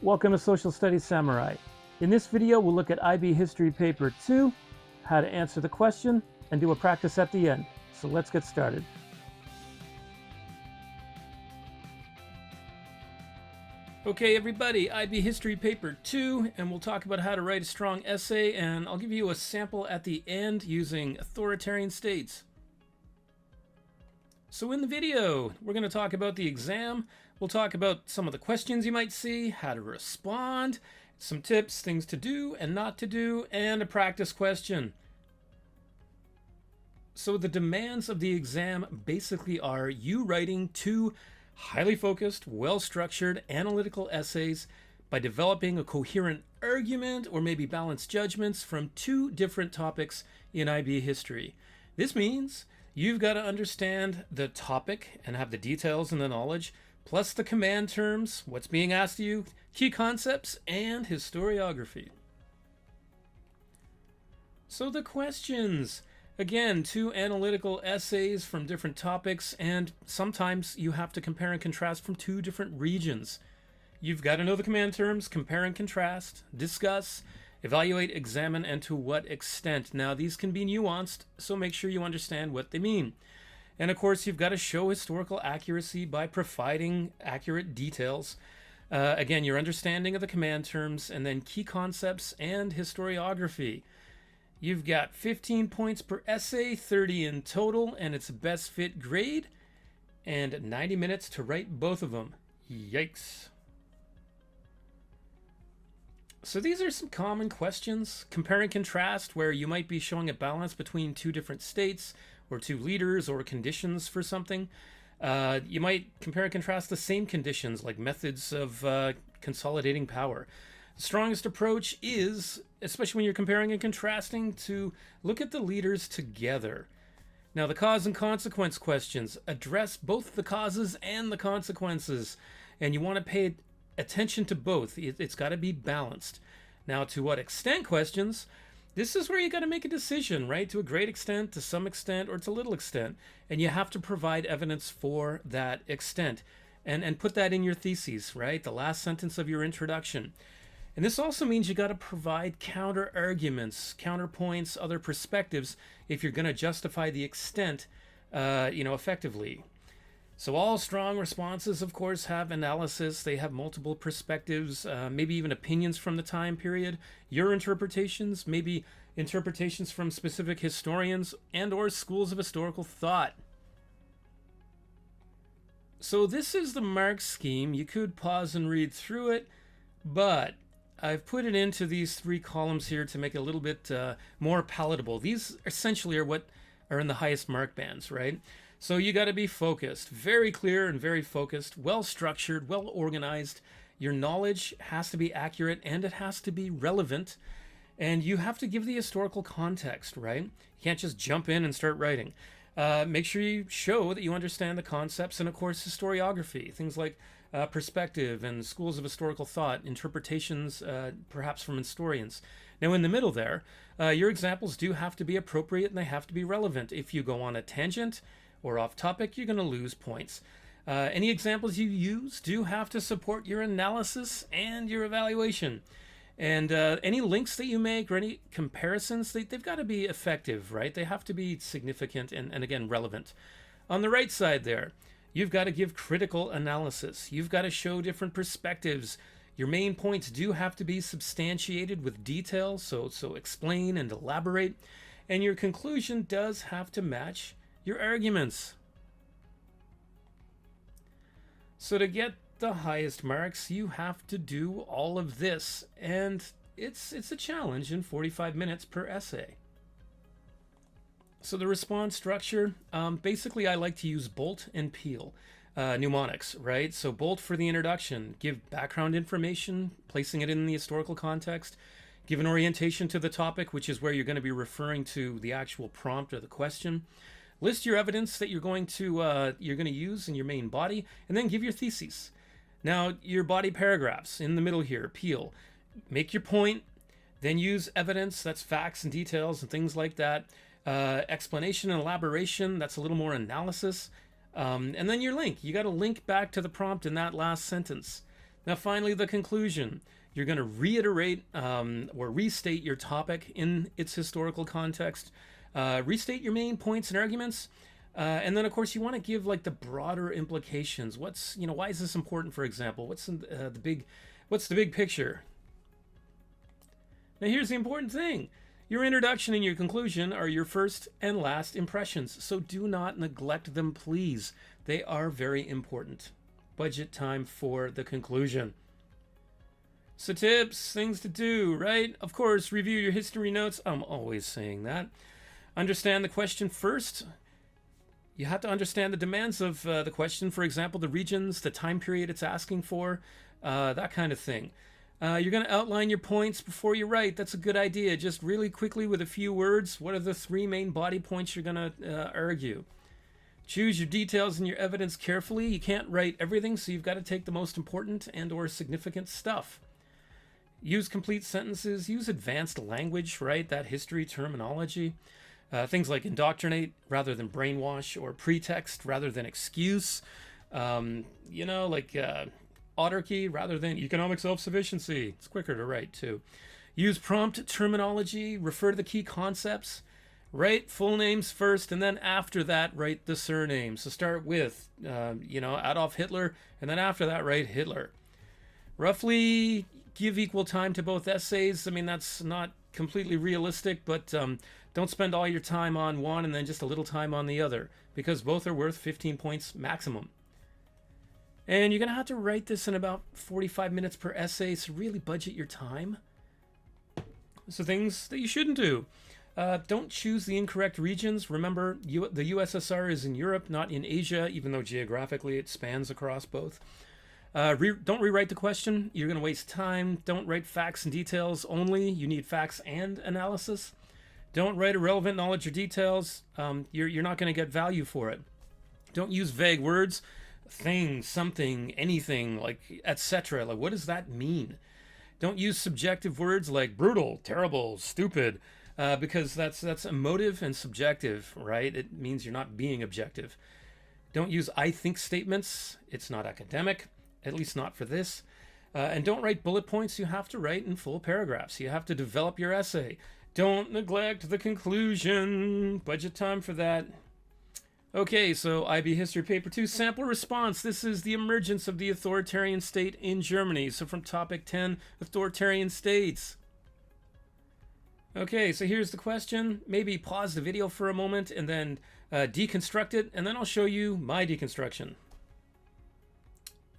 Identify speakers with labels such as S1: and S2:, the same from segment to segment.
S1: Welcome to Social Studies Samurai. In this video, we'll look at IB History Paper 2, how to answer the question, and do a practice at the end. So let's get started. Okay, everybody, IB History Paper 2, and we'll talk about how to write a strong essay, and I'll give you a sample at the end using Authoritarian States. So in the video, we're going to talk about the exam. We'll talk about some of the questions you might see, how to respond, some tips, things to do and not to do, and a practice question. So the demands of the exam basically are you writing two highly focused, well-structured, analytical essays by developing a coherent argument or maybe balanced judgments from two different topics in IB history. This means you've got to understand the topic and have the details and the knowledge, plus the command terms, what's being asked of you, key concepts, and historiography. So the questions. Again, two analytical essays from different topics, and sometimes you have to compare and contrast from two different regions. You've got to know the command terms, compare and contrast, discuss, evaluate, examine, and to what extent. Now, these can be nuanced, so make sure you understand what they mean. And of course, you've got to show historical accuracy by providing accurate details. Again, your understanding of the command terms, and then key concepts and historiography. You've got 15 points per essay, 30 in total, and it's a best fit grade, and 90 minutes to write both of them. Yikes. So these are some common questions. Compare and contrast, where you might be showing a balance between two different states, or two leaders, or conditions for something. You might compare and contrast the same conditions, like methods of consolidating power. The strongest approach is, especially when you're comparing and contrasting, to look at the leaders together. Now, the cause and consequence questions address both the causes and the consequences, and you want to pay attention to both. It's got to be balanced. Now, to what extent questions, this is where you got to make a decision, right? To a great extent, to some extent, or to little extent, and you have to provide evidence for that extent, and put that in your theses, right? The last sentence of your introduction. And this also means you got to provide counter arguments, counterpoints, other perspectives if you're going to justify the extent, effectively. So all strong responses, of course, have analysis. They have multiple perspectives, maybe even opinions from the time period, your interpretations, maybe interpretations from specific historians and or schools of historical thought. So this is the mark scheme. You could pause and read through it, but I've put it into these three columns here to make it a little bit more palatable. These essentially are what are in the highest mark bands, right? So you got to be focused, very clear and very focused, well structured, well organized. Your knowledge has to be accurate and it has to be relevant. And you have to give the historical context, right? You can't just jump in and start writing. Make sure you show that you understand the concepts and, of course, historiography, things like perspective and schools of historical thought, interpretations perhaps from historians. Now, in the middle there, your examples do have to be appropriate and they have to be relevant. If you go on a tangent or off topic, you're going to lose points. Any examples you use do have to support your analysis and your evaluation. And any links that you make or any comparisons, they've got to be effective, right? They have to be significant and again, relevant. On the right side there, you've got to give critical analysis. You've got to show different perspectives. Your main points do have to be substantiated with detail, so explain and elaborate. And your conclusion does have to match your arguments. So to get the highest marks, you have to do all of this, and it's a challenge in 45 minutes per essay. So the response structure, basically I like to use bolt and peel mnemonics, right? So bolt for the introduction, give background information, placing it in the historical context, give an orientation to the topic, which is where you're going to be referring to the actual prompt or the question. List your evidence that you're going to use in your main body, and then give your theses. Now, your body paragraphs in the middle here, peel. Make your point, then use evidence, that's facts and details and things like that. Explanation and elaboration, that's a little more analysis. And then your link. You got to link back to the prompt in that last sentence. Now, finally, the conclusion. You're going to reiterate or restate your topic in its historical context, restate your main points and arguments, and then, of course, you want to give like the broader implications. Why is this important? For example, what's the big picture? Now, here's the important thing. Your introduction and your conclusion are your first and last impressions, so do not neglect them, please. They are very important. Budget time for the conclusion. So tips, things to do, right? Of course, review your history notes. I'm always saying that. Understand the question first. You have to understand the demands of the question. For example, the regions, the time period it's asking for, that kind of thing. You're going to outline your points before you write. That's a good idea. Just really quickly with a few words, what are the three main body points you're going to argue? Choose your details and your evidence carefully. You can't write everything, so you've got to take the most important and or significant stuff. Use complete sentences. Use advanced language, right? That history terminology. Things like indoctrinate rather than brainwash, or pretext rather than excuse. Autarky rather than economic self-sufficiency. It's quicker to write, too. Use prompt terminology. Refer to the key concepts. Write full names first, and then after that, write the surname. So start with, Adolf Hitler, and then after that, write Hitler. Roughly give equal time to both essays. I mean, that's not completely realistic, but don't spend all your time on one and then just a little time on the other, because both are worth 15 points maximum. And you're going to have to write this in about 45 minutes per essay, so really budget your time. So things that you shouldn't do. Don't choose the incorrect regions. Remember, the USSR is in Europe, not in Asia, even though geographically it spans across both. Don't rewrite the question. You're going to waste time. Don't write facts and details only. You need facts and analysis. Don't write irrelevant knowledge or details. You're not going to get value for it. Don't use vague words. Thing, something, anything, like etc. Like, what does that mean? Don't use subjective words like brutal, terrible, stupid, because that's emotive and subjective, right? It means you're not being objective. Don't use I think statements. It's not academic, at least not for this. And don't write bullet points. You have to write in full paragraphs. You have to develop your essay. Don't neglect the conclusion. Budget time for that. Okay, so IB History Paper 2, sample response. This is the emergence of the authoritarian state in Germany. So from topic 10, authoritarian states. Okay, so here's the question. Maybe pause the video for a moment and then deconstruct it, and then I'll show you my deconstruction.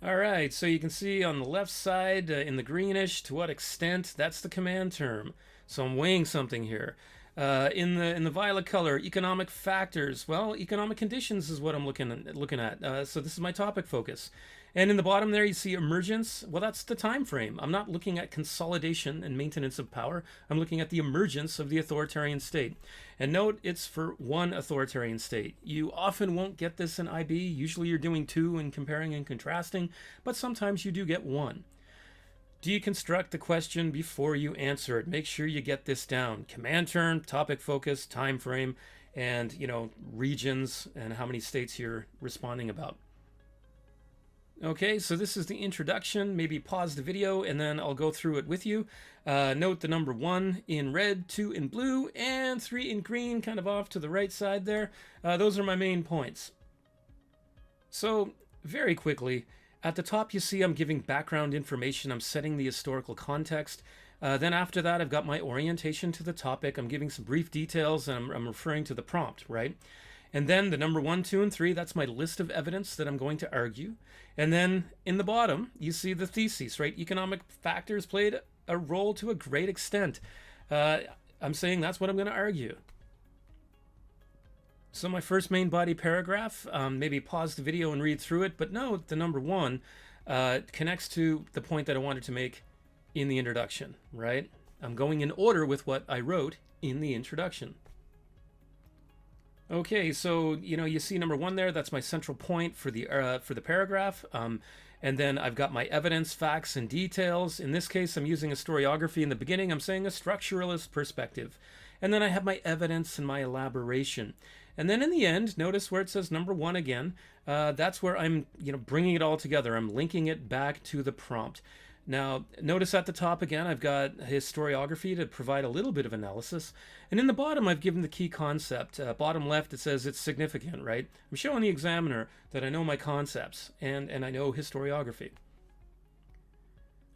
S1: All right, so you can see on the left side in the greenish, to what extent, that's the command term. So I'm weighing something here. In the violet color, economic factors. Well, economic conditions is what I'm looking at. So this is my topic focus. And in the bottom there, you see emergence. Well, that's the time frame. I'm not looking at consolidation and maintenance of power. I'm looking at the emergence of the authoritarian state. And note, it's for one authoritarian state. You often won't get this in IB. Usually you're doing two and comparing and contrasting, but sometimes you do get one. Deconstruct the question before you answer it. Make sure you get this down. Command term, topic focus, time frame, and regions and how many states you're responding about. Okay, so this is the introduction. Maybe pause the video and then I'll go through it with you. Note the number 1 in red, 2 in blue, and 3 in green, kind of off to the right side there. Those are my main points. So, very quickly, at the top, you see I'm giving background information. I'm setting the historical context. Then after that, I've got my orientation to the topic. I'm giving some brief details, and I'm referring to the prompt, right? And then the number 1, 2, and 3, that's my list of evidence that I'm going to argue. And then in the bottom, you see the thesis, right? Economic factors played a role to a great extent. I'm saying that's what I'm going to argue. So my first main body paragraph, maybe pause the video and read through it, but note the number 1 connects to the point that I wanted to make in the introduction, right? I'm going in order with what I wrote in the introduction. Okay, so you see number 1 there. That's my central point for the paragraph, and then I've got my evidence, facts, and details. In this case, I'm using a historiography in the beginning. I'm saying a structuralist perspective, and then I have my evidence and my elaboration. And then in the end, notice where it says number 1 again. That's where I'm, bringing it all together. I'm linking it back to the prompt. Now, notice at the top again, I've got historiography to provide a little bit of analysis. And in the bottom, I've given the key concept. Bottom left, it says it's significant, right? I'm showing the examiner that I know my concepts and I know historiography.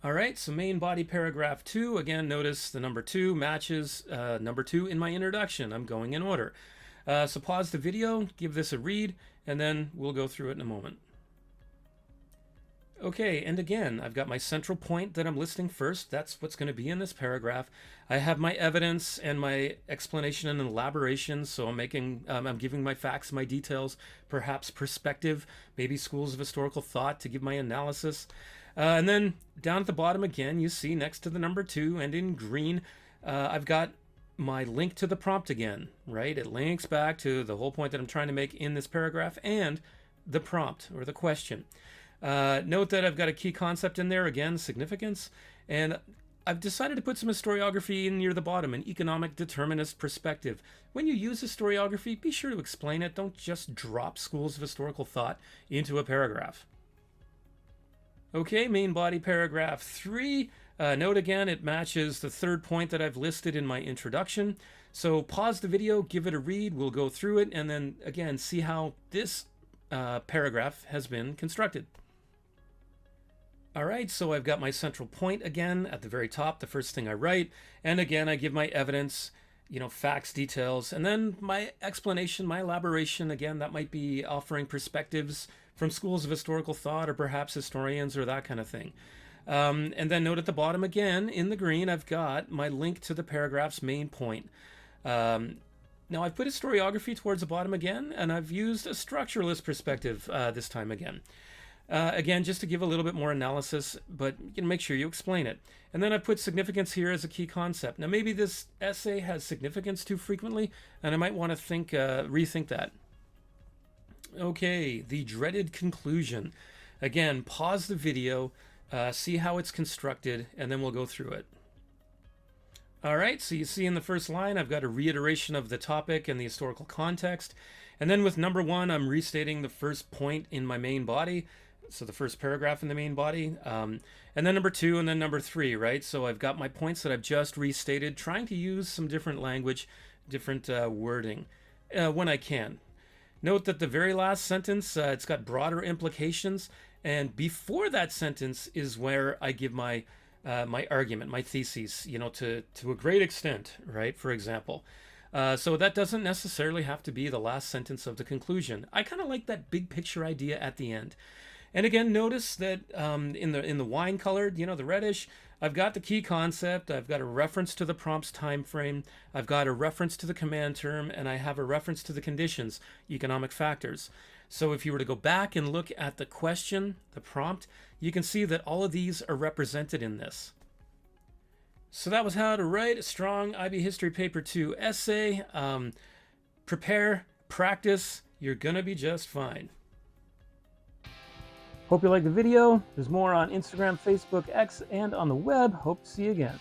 S1: All right, so main body paragraph 2. Again, notice the number 2 matches number 2 in my introduction. I'm going in order. So pause the video, give this a read, and then we'll go through it in a moment. Okay, and again, I've got my central point that I'm listing first. That's what's going to be in this paragraph. I have my evidence and my explanation and elaboration. So I'm giving my facts, my details, perhaps perspective, maybe schools of historical thought to give my analysis. And then down at the bottom again, you see next to the number 2 and in green, I've got my link to the prompt again, right? It links back to the whole point that I'm trying to make in this paragraph and the prompt or the question. Note that I've got a key concept in there, again, significance, and I've decided to put some historiography in near the bottom, an economic determinist perspective. When you use historiography, be sure to explain it. Don't just drop schools of historical thought into a paragraph. Okay, main body paragraph 3. Note again, it matches the third point that I've listed in my introduction. So pause the video, give it a read, we'll go through it, and then again, see how this paragraph has been constructed. All right, so I've got my central point again at the very top, the first thing I write. And again, I give my evidence, facts, details, and then my explanation, my elaboration. Again, that might be offering perspectives from schools of historical thought or perhaps historians or that kind of thing. And then note at the bottom again, in the green, I've got my link to the paragraph's main point. Now I've put historiography towards the bottom again, and I've used a structuralist perspective this time again. Again, just to give a little bit more analysis, but you can make sure you explain it. And then I put significance here as a key concept. Now, maybe this essay has significance too frequently, and I might want to rethink that. Okay, the dreaded conclusion. Again, pause the video, see how it's constructed, and then we'll go through it. All right, so you see in the first line, I've got a reiteration of the topic and the historical context. And then with number 1, I'm restating the first point in my main body. So the first paragraph in the main body, and then number 2, and then number 3, right? So I've got my points that I've just restated, trying to use some different language, different wording when I can. Note that the very last sentence, it's got broader implications, and before that sentence is where I give my my argument, my theses, to a great extent, right? For example. So that doesn't necessarily have to be the last sentence of the conclusion. I kind of like that big picture idea at the end. And again, notice that in the wine colored, the reddish, I've got the key concept, I've got a reference to the prompt's time frame, I've got a reference to the command term, and I have a reference to the conditions, economic factors. So if you were to go back and look at the question, the prompt, you can see that all of these are represented in this. So that was how to write a strong IB History Paper 2 essay. Prepare, practice, you're gonna be just fine. Hope you liked the video. There's more on Instagram, Facebook, X, and on the web. Hope to see you again.